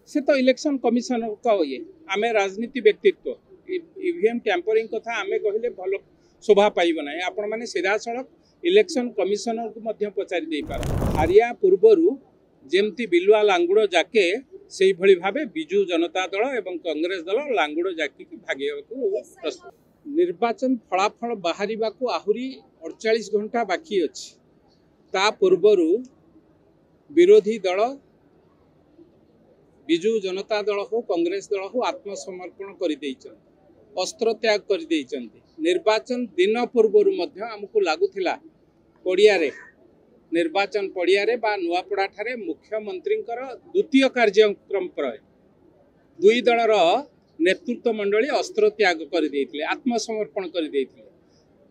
से तो election commission का ये आम राजनीति व्यक्तित्व ईवीएम टैंपरिंग कथा आम कहले भल शोभा पाइब ना आपण मैंने सीधा सड़क इलेक्शन कमिशनर को मध्य पचारि दे पार हारिया पूर्वर जेमती बिलुआ लांगुड़ जाके से भली भावे बिजु जनता दल एवं कांग्रेस दल लांगुड़ जाकी भागेको प्रस्तुत निर्वाचन फलाफल बाहर आहुरी 48 घंटा बाकी अच्छी ता पूर्वर विरोधी दल बिजु जनता दल हो कांग्रेस दल हो आत्मसमर्पण कर अस्त्र त्याग कर निर्वाचन दिन पूर्वर आमको लगुला पड़िया निर्वाचन पड़िया नुआपड़ा ठारे मुख्यमंत्री द्वितीय कार्यक्रम पर दुई दलर नेतृत्व मंडली अस्त्र त्याग कर आत्मसमर्पण कर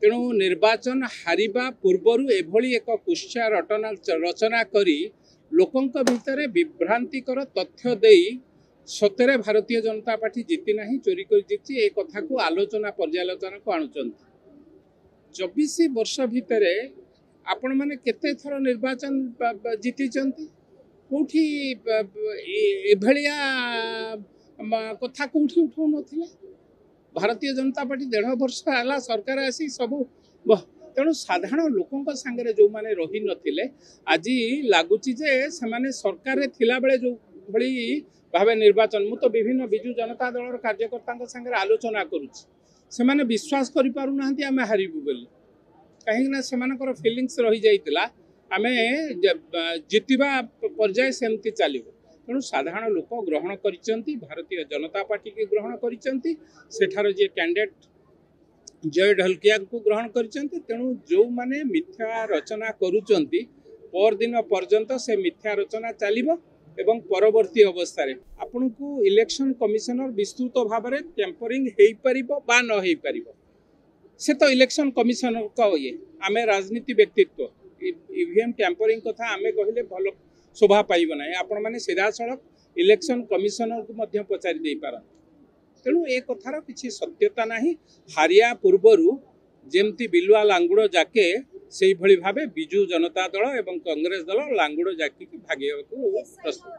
तेणु निर्वाचन हारिबा पूर्वर एभली एक कुत्सा रचना करी लोकों भितर विभ्रांतिकर तथ्य दे सतरे भारतीय जनता पार्टी जीति नहीं चोरी कर जीति ए कथा को आलोचना पर्यालोचना को आणुचंती 24 वर्ष भितर आपण माने केते थर निर्वाचन जीति कोठी एभलिया कथा कोठी उठौ नथिले भारतीय जनता पार्टी 1.5 वर्ष आला सरकार आसी सब तेणु साधारण लोकों सांगे जो माने रही नथिले आज लगुच से माने सरकार थिला बेले जो भली भावे निर्वाचन मु तो विभिन्न बिजु जनता दल कार्यकर्ता सांगे आलोचना करुच्ची से माने विश्वास करि पारु नाहंती आमे हारिबु बोली कहीं से फिलिंग्स रही जाइतिला आमे जितिबा पर्याय सेमती चलिबो तेणु साधारण लोक ग्रहण करिसेंती भारतीय जनता पार्टी के ग्रहण करिसेंती सेठार जे कैंडिडेट जय ढलकिया को ग्रहण करिसेंती तेणु जो माने मिथ्या रचना करूचंती पर दिन पर्यंत से मिथ्या रचना चलिबो एवं परवर्ती अवस्था रे आपन को इलेक्शन कमिशनर विस्तृत भाव में टेम्परिंग हेई परिबो बा न हेई परिबो से तो इलेक्शन कमिशनर का ये आम राजनीति व्यक्तित्व ईवीएम टैंपरिंग कथा आम कहले भल शोभा पाइब ना आपण मैंने सीधा सड़क इलेक्शन कमिशनर को मध्य पचारि दे पार तेणु ए कथार किसी सत्यता नहीं हारिया पूर्वर जेमती बिलुआ लांगुड़ जाके से भली भावे बिजु जनता दल एवं कांग्रेस दल लांगुड़ जाकी भागेको प्रस्तुत।